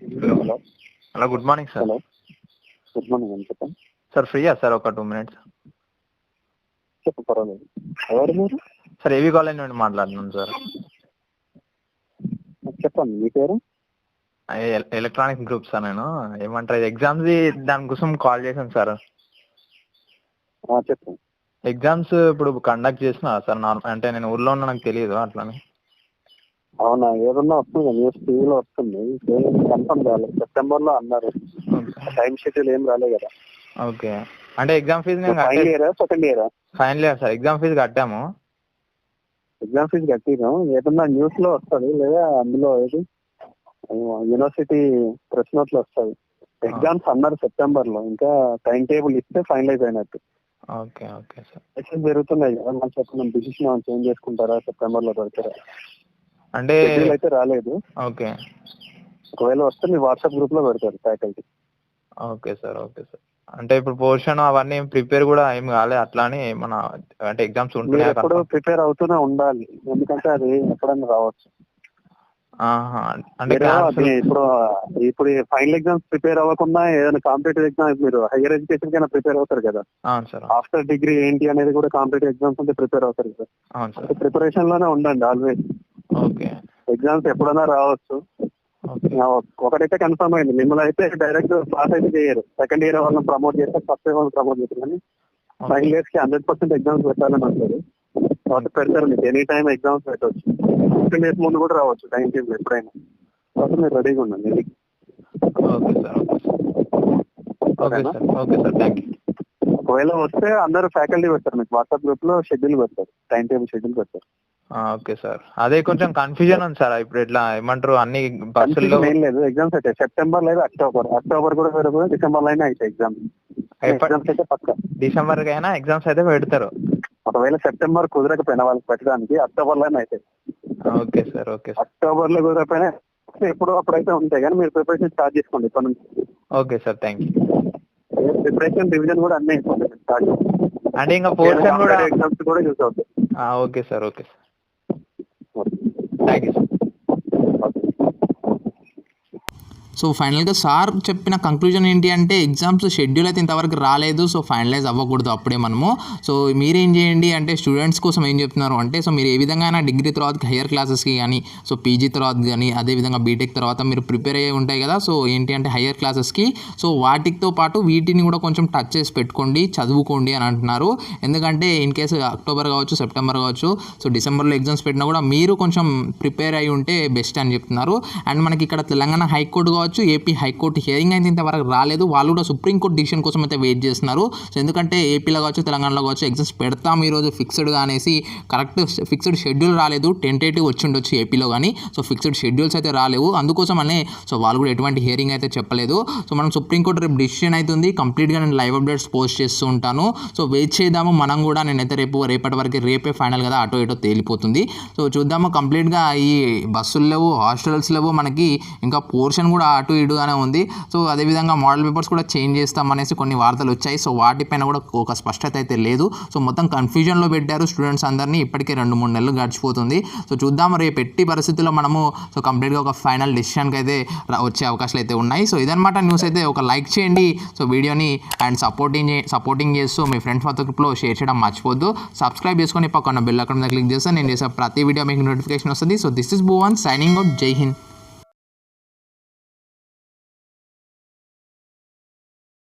Hello hello hello good morning sir. Hello good morning అండి, చెప్పండి. Sir ఫ్రీయా sir ఒక 2 minutes? చెప్పు, పర్వాలేదు. ఎవరు మీరు? సార్ ఏవి కాలేజ్ నుండి మాట్లాడుతున్నాను సార్. చెప్పండి, మీ పేరు? Electronic group sir. నేను ఏమంటారు ఎగ్జామ్స్ దానికోసం కాల్ చేశాను సార్. చెప్పు. ఎగ్జామ్స్ ఇప్పుడు కండక్ట్ చేస్తున్నారా సార్? అంటే నేను ఊర్లో ఉన్నా, నాకు తెలియదు అట్లని. అవునా, ఏదన్నా వస్తుంది న్యూస్, టీవీలో వస్తుంది. కన్ఫర్మ్ కాలేదు, సెప్టెంబర్లో అన్నారు. టైం షెడ్యూల్ ఏం రాలేదు కదా. ఓకే, అంటే ఎగ్జామ్ ఫీజు నేను ఫైనల్ ఇయరా సెకండ్ ఇయరా? Final year sir. Exam fee కట్టాము. ఎగ్జామ్ ఫీజు కట్టినాం. ఏదన్నా న్యూస్ లో వస్తుంది, లేదా అందులో ఏది యూనివర్సిటీ ప్రెస్ నోట్ లో వస్తుంది. ఎగ్జామ్స్ అన్నారు సెప్టెంబర్ లో, ఇంకా టైం టేబుల్ ఇస్తే ఫైనలైజ్ అయినట్టు. Okay okay sir. ఎలక్షన్స్ జరుగుతున్నాయి కదా, మనం చెప్పిన డిసిషన్ చేంజ్ చేసుకుంటారా, సెప్టెంబర్ లో పెడతారా? అంటే షెడ్యూల్ అయితే రాలేదు. ఓకే, ఒకవేళ వస్తే మీ వాట్సాప్ గ్రూప్ లో పెడతారు faculty. Okay sir. Okay sir. అంటే ఇప్పుడు పోర్షన్ అవన్నీ ప్రిపేర్ కూడా ఏం కాలేదు అట్లా అని మన అంటే ఎగ్జామ్స్ మీరు ఉంటున్నాయి ఎప్పుడు ప్రిపేర్ అవుతూనే ఉండాలి, ఎందుకంటే అది ఎప్పుడైనా రావచ్చు. అంటే ఇప్పుడు ఫైనల్ ఎగ్జామ్స్ ప్రిపేర్ అవ్వకుండా ఏదైనా కాంపిటేటివ్ ఎగ్జామ్స్, మీరు హైయర్ ఎడ్యుకేషన్ కైనా ప్రిపేర్ అవుతారు కదా. సార్ ఆఫ్టర్ డిగ్రీ ఏంటి అనేది కూడా కాంపిటేటివ్ ఎగ్జామ్స్ అంటే ప్రిపేర్ అవుతారు కదా. అంటే ప్రిపరేషన్ లోనే ఉండండి ఆల్వేస్. ఓకే, ఎగ్జామ్స్ ఎప్పుడైనా రావచ్చు. ఒకటైతే కన్ఫర్మ్ అయింది, మిమ్మల్ని అయితే డైరెక్ట్ పాస్ అయితే చేయరు. సెకండ్ ఇయర్ వాళ్ళని ప్రమోట్ చేస్తే ఫస్ట్ ఇయర్ వాళ్ళని ప్రమోట్ చేస్తారు, కానీ ఫైనల్ ఇయర్స్ కి 100% ఎగ్జామ్స్ పెట్టాలని అంటారు. కాబట్టి పెడతారు, మీకు ఎనీ టైం ఎగ్జామ్స్ పెట్టవచ్చు. 15 days ముందు కూడా రావచ్చు టైం టేబుల్ ఎప్పుడైనా. కాబట్టి మీరు రెడీగా ఉండండి. Okay sir. Okay sir. Okay sir, thank you. ఒకవేళ వస్తే అందరూ ఫ్యాకల్టీ పెడతారు, మీకు వాట్సాప్ గ్రూప్ లో షెడ్యూల్ పెడతారు, టైం టేబుల్ షెడ్యూల్ పెడతారు. Okay sir. అదే కొంచెం కన్ఫ్యూజన్ ఉంది సార్. ఇప్పుడు ఎట్లా ఏమంటారు, అన్ని బస్సుల్లో ఏం లేదు. ఎగ్జామ్స్ అయితే సెప్టెంబర్ లేదా అక్టోబర్ కూడా పెడతారు, డిసెంబర్ లో అయినా అయితే ఎగ్జామ్స్ అయితే పక్క. డిసెంబర్ కైనా ఎగ్జామ్స్ అయితే పెడతారు. ఒకవేళ సెప్టెంబర్ కుదరకపోయినా వాళ్ళకి పెట్టడానికి అక్టోబర్ లోనే అయితే. Okay sir. Okay sir. October లో కుదరకపోయినా ఎప్పుడో అప్పుడైతే ఉంటాయి, కానీ మీరు ప్రిపరేషన్ స్టార్ట్ చేసుకోండి ఇప్పటి నుంచి. Okay sir, thank you. Preparation revision కూడా అన్నీ స్టార్ట్ అంటే ఇంకా పోర్షన్ కూడా ఎగ్జామ్స్ కూడా యూస్ అవుతాయి. Okay sir. Okay sir, thank you sir. So ఫైనల్గా సార్ చెప్పిన కంక్లూజన్ ఏంటి అంటే ఎగ్జామ్స్ షెడ్యూల్ అయితే ఇంతవరకు రాలేదు, సో ఫైనలైజ్ అవ్వకూడదు అప్పుడే మనము. సో మీరేం చేయండి అంటే స్టూడెంట్స్ కోసం ఏం చెప్తున్నారు అంటే, సో మీరు ఏ విధంగా డిగ్రీ తర్వాత హైయర్ క్లాసెస్కి కానీ, సో పీజీ తర్వాత కానీ, అదేవిధంగా బీటెక్ తర్వాత మీరు ప్రిపేర్ అయ్యి ఉంటాయి కదా, సో ఏంటి అంటే హైయర్ క్లాసెస్కి, సో వాటితో పాటు వీటిని కూడా కొంచెం టచ్ చేసి పెట్టుకోండి, చదువుకోండి అని అంటున్నారు. ఎందుకంటే ఇన్ కేసు అక్టోబర్ కావచ్చు, సెప్టెంబర్ కావచ్చు, సో డిసెంబర్లో ఎగ్జామ్స్ పెట్టినా కూడా మీరు కొంచెం ప్రిపేర్ అయి ఉంటే బెస్ట్ అని చెప్తున్నారు. అండ్ మనకి ఇక్కడ తెలంగాణ హైకోర్టు కావచ్చు, ఏపీ హైకోర్టు హియరింగ్ అయితే ఇంతవరకు రాలేదు. వాళ్ళు కూడా సుప్రీంకోర్టు డిసిషన్ కోసం అయితే వెయిట్ చేస్తున్నారు. సో ఎందుకంటే ఏపీలో కావచ్చు, తెలంగాణలో కావచ్చు ఎగ్జామ్స్ పెడతాం ఈరోజు ఫిక్స్డ్గా అనేసి కరెక్ట్ ఫిక్స్డ్ షెడ్యూల్ రాలేదు. టెంటేటివ్ వచ్చి ఉండొచ్చు ఏపీలో కానీ, సో ఫిక్స్డ్ షెడ్యూల్స్ అయితే రాలేవు. అందుకోసం అనే సో వాళ్ళు కూడా ఎటువంటి హియరింగ్ అయితే చెప్పలేదు. సో మనం సుప్రీంకోర్టు రేపు డిసిషన్ అవుతుంది, కంప్లీట్గా నేను లైవ్ అప్డేట్స్ పోస్ట్ చేస్తూ ఉంటాను. సో వెయిట్ చేద్దాము మనం కూడా. నేనైతే రేపటి వరకు రేపే ఫైనల్ కదా, అటో ఇటో తేలిపోతుంది. సో చూద్దాము. కంప్లీట్గా ఈ బస్సులు లేవు, హాస్టల్స్ లేవు, మనకి ఇంకా పోర్షన్ కూడా అటు ఇటుగానే ఉంది. సో అదేవిధంగా మోడల్ పేపర్స్ కూడా చేంజ్ చేస్తామనేసి కొన్ని వార్తలు వచ్చాయి. సో వాటిపైన కూడా ఒక స్పష్టత అయితే లేదు. సో మొత్తం కన్ఫ్యూజన్లో పెట్టారు స్టూడెంట్స్ అందరినీ. ఇప్పటికే 2-3 నెలలు గడిచిపోతుంది. సో చూద్దాం, రేపు ఎట్టి పరిస్థితుల్లో మనము సో కంప్లీట్గా ఒక ఫైనల్ డెసిషన్కి అయితే వచ్చే అవకాశాలు అయితే ఉన్నాయి. సో ఇదన్నమాట న్యూస్. అయితే ఒక లైక్ చేయండి సో వీడియోని, అండ్ సపోర్టింగ్ చేస్తూ మీ ఫ్రెండ్స్ గ్రూప్లో షేర్ చేయడం మర్చిపోద్దు. సబ్స్క్రైబ్ చేసుకొని పక్కన బెల్ అక్కడ మీద క్లిక్ చేస్తే నేను చేసే ప్రతి వీడియో మీకు నోటిఫికేషన్ వస్తుంది. So this is Bhuvan signing out. జై హింద్.